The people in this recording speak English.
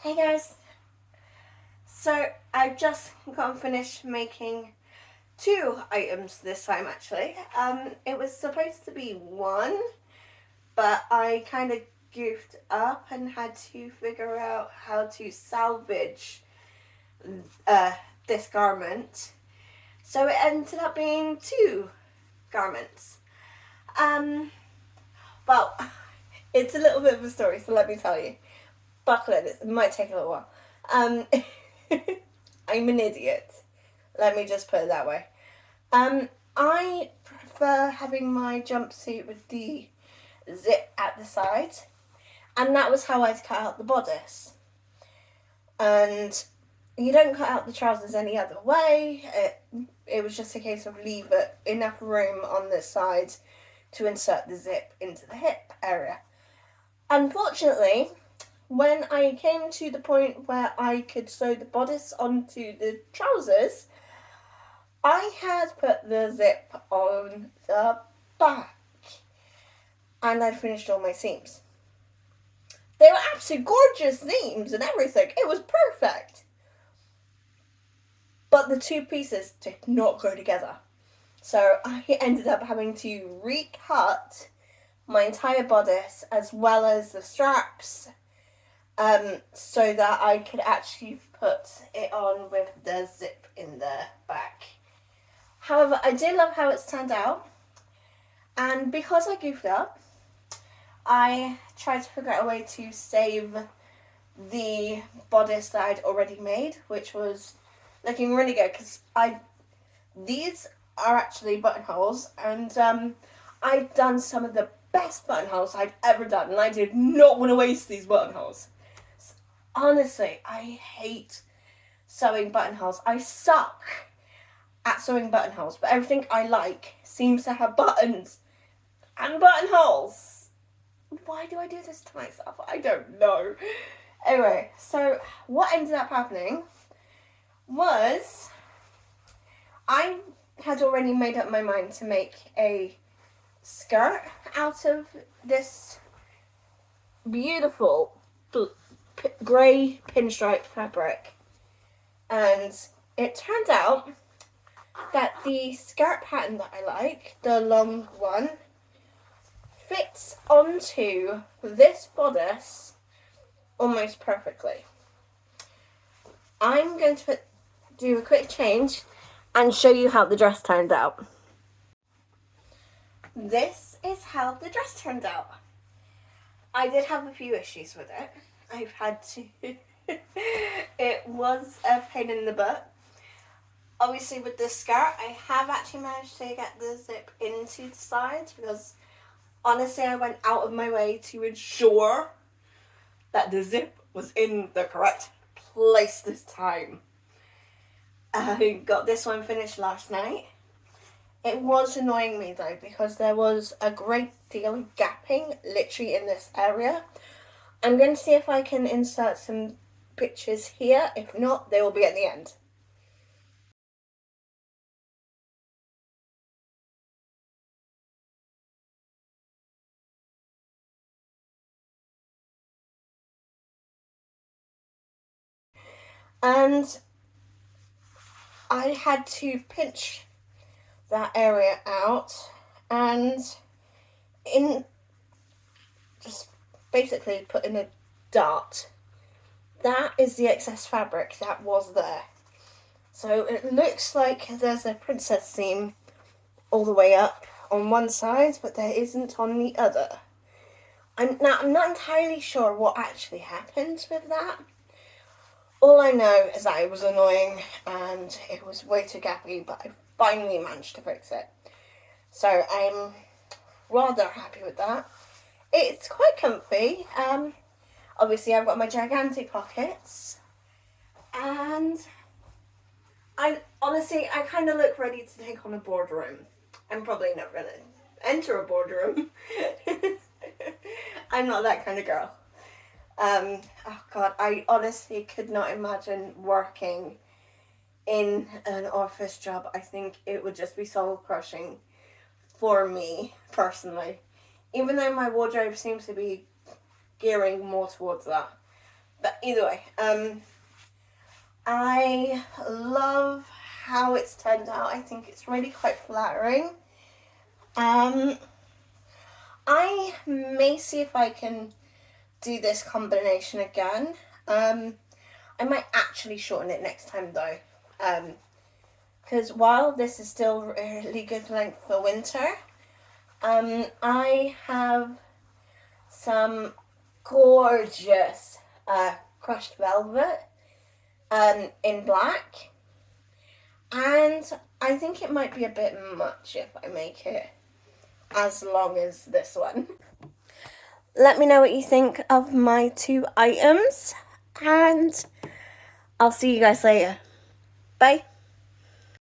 Hey guys, so I've just got finished making two items this time actually. It was supposed to be one, but I kind of goofed up and had to figure out how to salvage uh, this garment. So it ended up being two garments. Um, well, it's a little bit of a story, so let me tell you. Buckle in, it might take a little while. Um, I'm an idiot. Let me just put it that way. I prefer having my jumpsuit with the zip at the side, and that was how I'd cut out the bodice. And you don't cut out the trousers any other way. It was just a case of leave it enough room on the side to insert the zip into the hip area. Unfortunately, when I came to the point where I could sew the bodice onto the trousers, I had put the zip on the back and I'd finished all my seams. They were absolutely gorgeous seams and everything. It was perfect. But the two pieces did not go together. So I ended up having to recut my entire bodice as well as the straps, so that I could actually put it on with the zip in the back. However, I did love how it's turned out, and because I goofed up, I tried to figure out a way to save the bodice that I'd already made, which was looking really good because these are actually buttonholes, and I've done some of the best buttonholes I've ever done, and I did not want to waste these buttonholes. Honestly, I hate sewing buttonholes. I suck at sewing buttonholes, but everything I like seems to have buttons and buttonholes. Why do I do this to myself? I don't know. Anyway, so what ended up happening was I had already made up my mind to make a skirt out of this beautiful grey pinstripe fabric, and it turned out that the skirt pattern that I like, the long one, fits onto this bodice almost perfectly. I'm going to do a quick change and show you how the dress turned out. This is how the dress turned out. I did have a few issues with it. I've had to. It was a pain in the butt. Obviously, with this skirt, I have actually managed to get the zip into the sides because honestly, I went out of my way to ensure that the zip was in the correct place this time. I got this one finished last night. It was annoying me though because there was a great deal of gapping literally in this area. I'm going to see if I can insert some pictures here. If not, they will be at the end. And I had to pinch that area out and just basically put in a dart. That is the excess fabric that was there. So it looks like there's a princess seam all the way up on one side, but there isn't on the other. I'm not entirely sure what actually happened with that. All I know is that it was annoying and it was way too gappy, but I finally managed to fix it. So I'm rather happy with that. It's quite comfy. Obviously I've got my gigantic pockets, and I kind of look ready to take on a boardroom. I'm probably not going to enter a boardroom. I'm not that kind of girl. Oh God, I honestly could not imagine working in an office job. I think it would just be soul crushing for me personally. Even though my wardrobe seems to be gearing more towards that. But either way, I love how it's turned out. I think it's really quite flattering. I may see if I can do this combination again. I might actually shorten it next time though. Because while this is still really good length for winter, I have some gorgeous crushed velvet in black, and I think it might be a bit much if I make it as long as this one. Let me know what you think of my 2 items, and I'll see you guys later. Bye.